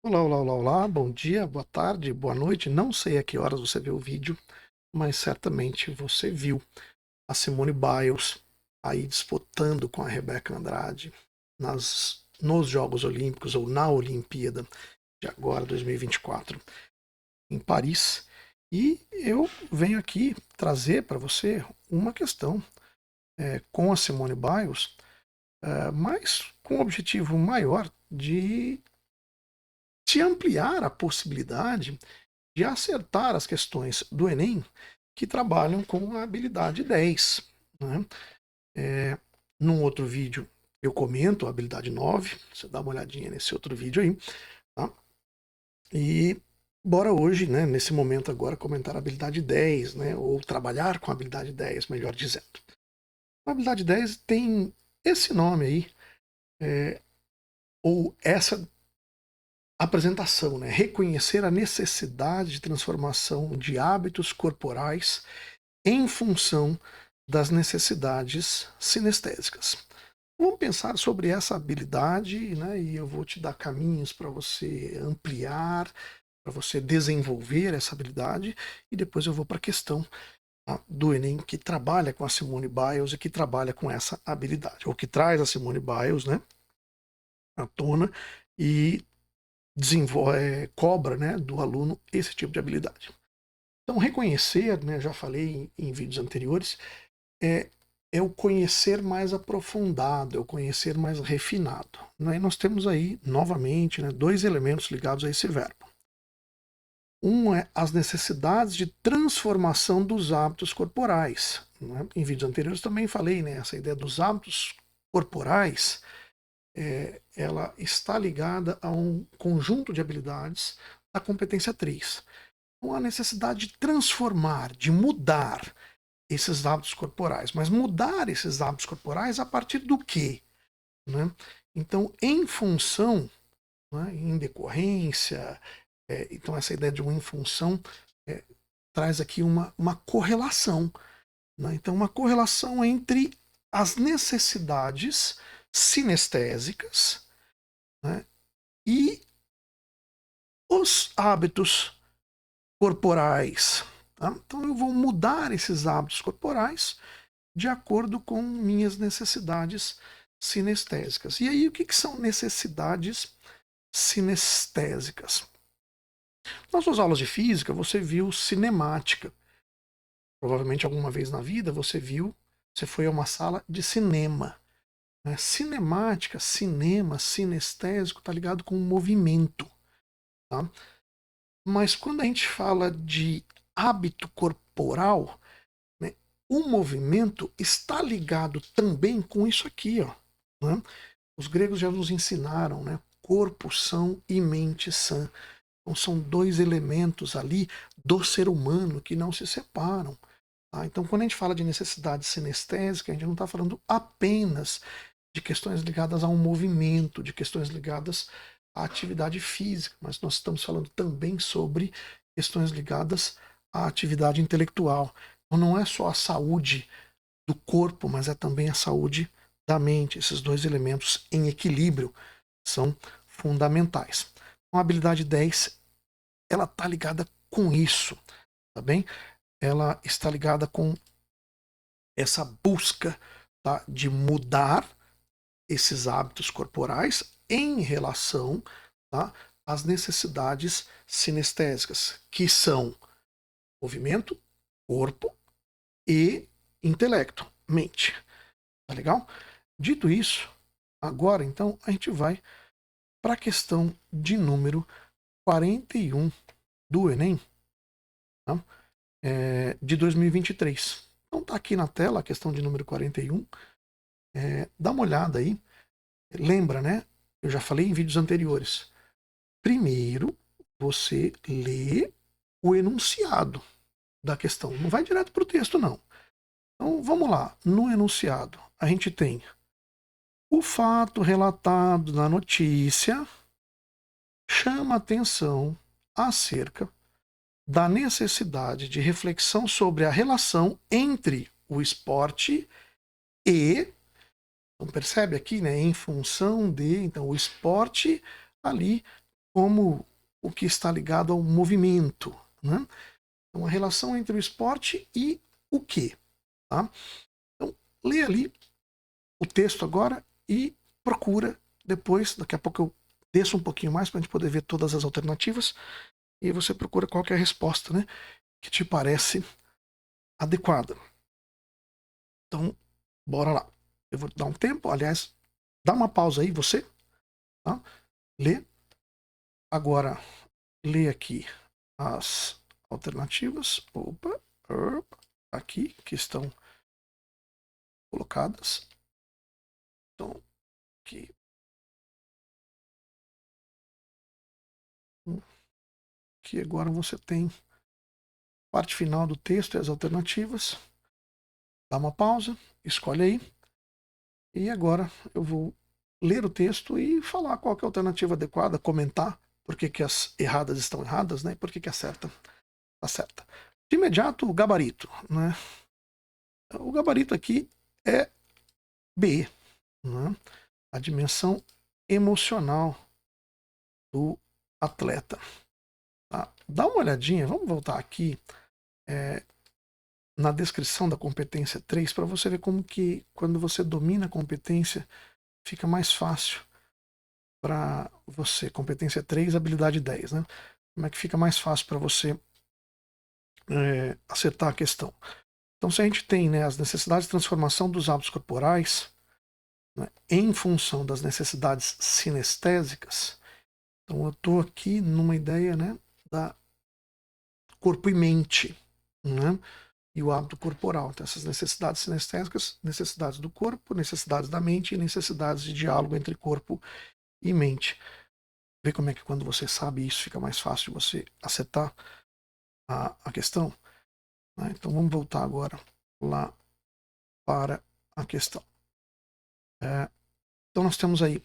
Olá, olá, olá, olá, bom dia, boa tarde, boa noite. Não sei a que horas você viu o vídeo, mas certamente você viu a Simone Biles aí disputando com a Rebeca Andrade nos Jogos Olímpicos ou na Olimpíada de agora, 2024, em Paris. E eu venho aqui trazer para você uma questão com a Simone Biles, mas com o objetivo maior de te ampliar a possibilidade de acertar as questões do Enem que trabalham com a habilidade 10. Né? Num outro vídeo eu comento a habilidade 9, você dá uma olhadinha nesse outro vídeo aí. Tá? E bora hoje, né, nesse momento agora, comentar a habilidade 10, né, ou trabalhar com a habilidade 10, melhor dizendo. A habilidade 10 tem esse nome aí, ou essa apresentação, né, reconhecer a necessidade de transformação de hábitos corporais em função das necessidades sinestésicas. Vamos pensar sobre essa habilidade, né, e eu vou te dar caminhos para você ampliar, para você desenvolver essa habilidade, e depois eu vou para a questão, tá, do Enem que trabalha com a Simone Biles e que trabalha com essa habilidade, ou que traz a Simone Biles, né, à tona e cobra, né, do aluno esse tipo de habilidade. Então, reconhecer, né, já falei em vídeos anteriores, é, é o conhecer mais aprofundado, é o conhecer mais refinado. Né? E nós temos aí, novamente, né, dois elementos ligados a esse verbo. Um é as necessidades de transformação dos hábitos corporais. Né? Em vídeos anteriores também falei, né, essa ideia dos hábitos corporais, ela está ligada a um conjunto de habilidades da competência 3. Então, a necessidade de transformar, de mudar esses hábitos corporais. Mas mudar esses hábitos corporais a partir do quê? Né? Então, em função, né, em decorrência, então essa ideia de uma em função traz aqui uma correlação. Né? Então, uma correlação entre as necessidades sinestésicas, né, e os hábitos corporais. Tá? Então, eu vou mudar esses hábitos corporais de acordo com minhas necessidades sinestésicas. E aí, o que são necessidades sinestésicas? Nas suas aulas de física, você viu cinemática. Provavelmente alguma vez na vida você foi a uma sala de cinema. Né? Cinemática, cinema, sinestésico, está ligado com movimento. Tá? Mas quando a gente fala de hábito corporal, né, o movimento está ligado também com isso aqui, ó. Né? Os gregos já nos ensinaram, né? Corpo são e mente sã. Então são dois elementos ali do ser humano que não se separam. Tá? Então quando a gente fala de necessidade sinestésica, a gente não está falando apenas de questões ligadas a um movimento, de questões ligadas à atividade física, mas nós estamos falando também sobre questões ligadas à atividade intelectual. Então não é só a saúde do corpo, mas é também a saúde da mente. Esses dois elementos em equilíbrio são fundamentais. Então, a habilidade 10, ela está ligada com isso, tá bem? Ela está ligada com essa busca, tá, de mudar esses hábitos corporais em relação, tá, às necessidades sinestésicas, que são movimento, corpo e intelecto, mente. Tá legal? Dito isso, agora então a gente vai para a questão de número 41 do Enem, tá? De 2023. Então tá aqui na tela a questão de número 41. Dá uma olhada aí. Lembra, né? Eu já falei em vídeos anteriores. Primeiro, você lê o enunciado da questão. Não vai direto para o texto, não. Então vamos lá. No enunciado, a gente tem o fato relatado na notícia chama atenção acerca da necessidade de reflexão sobre a relação entre o esporte e, então percebe aqui, né, em função de, então o esporte ali como o que está ligado ao movimento, né? Então, a relação entre o esporte e o quê? Tá? Então, lê ali o texto agora e procura depois, daqui a pouco eu desço um pouquinho mais para a gente poder ver todas as alternativas, e você procura qual que é a resposta, né, que te parece adequada. Então, bora lá. Eu vou dar um tempo, aliás, dá uma pausa aí você, tá? Lê. Agora, lê aqui as alternativas. Opa, aqui que estão colocadas. Então, aqui. Que agora você tem a parte final do texto e as alternativas. Dá uma pausa, escolhe aí. E agora eu vou ler o texto e falar qual que é a alternativa adequada, comentar por que as erradas estão erradas, né? E por que a certa está certa. De imediato, o gabarito, né? O gabarito aqui é B, né? A dimensão emocional do atleta. Tá? Dá uma olhadinha, vamos voltar aqui na descrição da competência 3 para você ver como que quando você domina a competência fica mais fácil para você. Competência 3, habilidade 10, né? Como é que fica mais fácil para você acertar a questão. Então, se a gente tem, né, as necessidades de transformação dos hábitos corporais, né, em função das necessidades sinestésicas, então eu estou aqui numa ideia, né, da corpo e mente, né, e o hábito corporal. Então, essas necessidades sinestésicas, necessidades do corpo, necessidades da mente e necessidades de diálogo entre corpo e mente. Vê como é que quando você sabe isso fica mais fácil você acertar a questão. Né? Então vamos voltar agora lá para a questão. Então nós temos aí,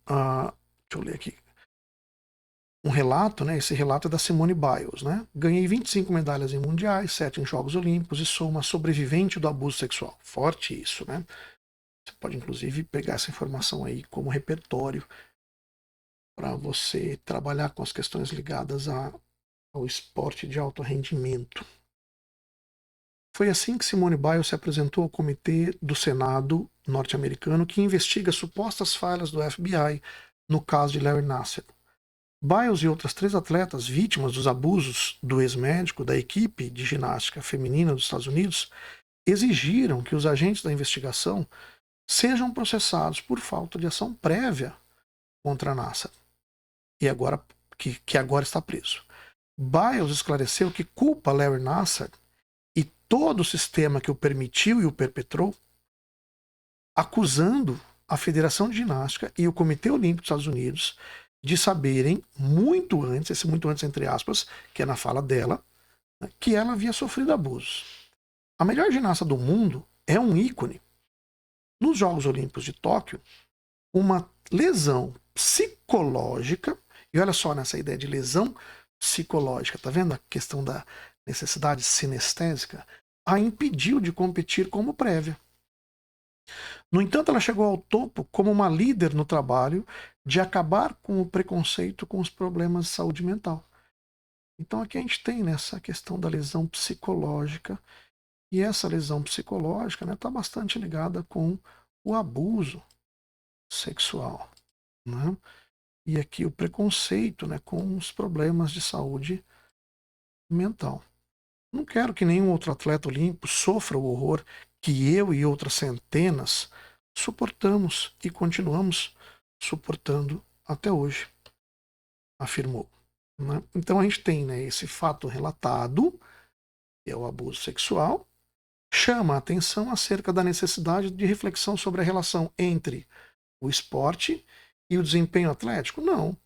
deixa eu ler aqui, um relato, né? Esse relato é da Simone Biles, né? Ganhei 25 medalhas em mundiais, 7 em Jogos Olímpicos e sou uma sobrevivente do abuso sexual. Forte isso, né? Você pode inclusive pegar essa informação aí como repertório para você trabalhar com as questões ligadas ao esporte de alto rendimento. Foi assim que Simone Biles se apresentou ao Comitê do Senado norte-americano que investiga supostas falhas do FBI no caso de Larry Nassar. Biles e outras 3 atletas vítimas dos abusos do ex-médico da equipe de ginástica feminina dos Estados Unidos exigiram que os agentes da investigação sejam processados por falta de ação prévia contra Nassar, que agora está preso. Biles esclareceu que culpa Larry Nassar e todo o sistema que o permitiu e o perpetrou, acusando a Federação de Ginástica e o Comitê Olímpico dos Estados Unidos de saberem muito antes, esse muito antes entre aspas, que é na fala dela, né, que ela havia sofrido abusos. A melhor ginasta do mundo é um ícone. Nos Jogos Olímpicos de Tóquio, uma lesão psicológica, e olha só nessa ideia de lesão psicológica, tá vendo a questão da necessidade sinestésica? A impediu de competir como prévia. No entanto, ela chegou ao topo como uma líder no trabalho de acabar com o preconceito com os problemas de saúde mental. Então aqui a gente tem nessa questão da lesão psicológica, e essa lesão psicológica está bastante ligada com o abuso sexual. Né? E aqui o preconceito, né, com os problemas de saúde mental. Não quero que nenhum outro atleta olímpico sofra o horror que eu e outras centenas suportamos e continuamos suportando até hoje, afirmou. Né? Então a gente tem, né, esse fato relatado, que é o abuso sexual, chama a atenção acerca da necessidade de reflexão sobre a relação entre o esporte e o desempenho atlético. Não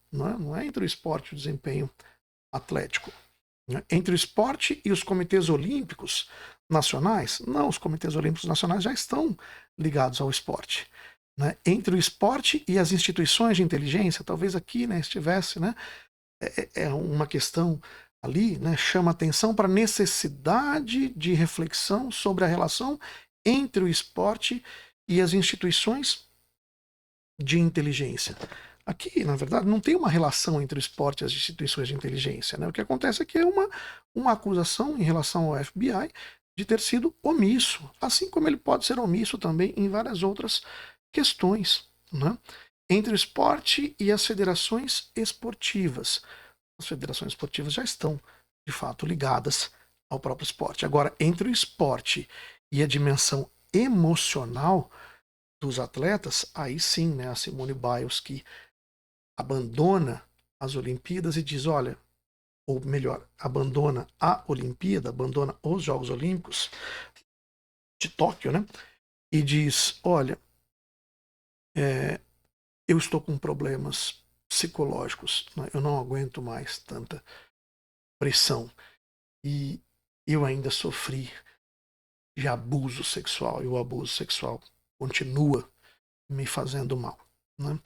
é entre o esporte e o desempenho atlético. Entre o esporte e os comitês olímpicos nacionais? Não, os comitês olímpicos nacionais já estão ligados ao esporte. Né? Entre o esporte e as instituições de inteligência, talvez aqui, né, estivesse, né, é uma questão ali, né, chama atenção para a necessidade de reflexão sobre a relação entre o esporte e as instituições de inteligência. Aqui, na verdade, não tem uma relação entre o esporte e as instituições de inteligência, né? O que acontece é que é uma acusação em relação ao FBI de ter sido omisso, assim como ele pode ser omisso também em várias outras questões, né? Entre o esporte e as federações esportivas. As federações esportivas já estão, de fato, ligadas ao próprio esporte. Agora, entre o esporte e a dimensão emocional dos atletas, aí sim, né, a Simone Biles que abandona as Olimpíadas e diz, olha, ou melhor, abandona a Olimpíada, abandona os Jogos Olímpicos de Tóquio, né, e diz, olha, eu estou com problemas psicológicos, né, eu não aguento mais tanta pressão e eu ainda sofri de abuso sexual e o abuso sexual continua me fazendo mal, né?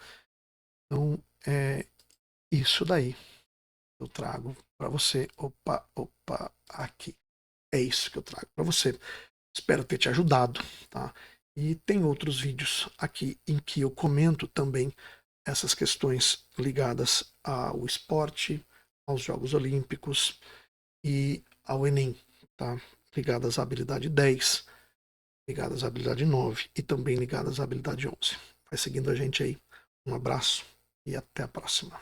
Então, é isso daí eu trago para você. Opa, opa, aqui. É isso que eu trago para você. Espero ter te ajudado, tá? E tem outros vídeos aqui em que eu comento também essas questões ligadas ao esporte, aos Jogos Olímpicos e ao Enem, tá? Ligadas à habilidade 10, ligadas à habilidade 9 e também ligadas à habilidade 11. Vai seguindo a gente aí. Um abraço e até a próxima.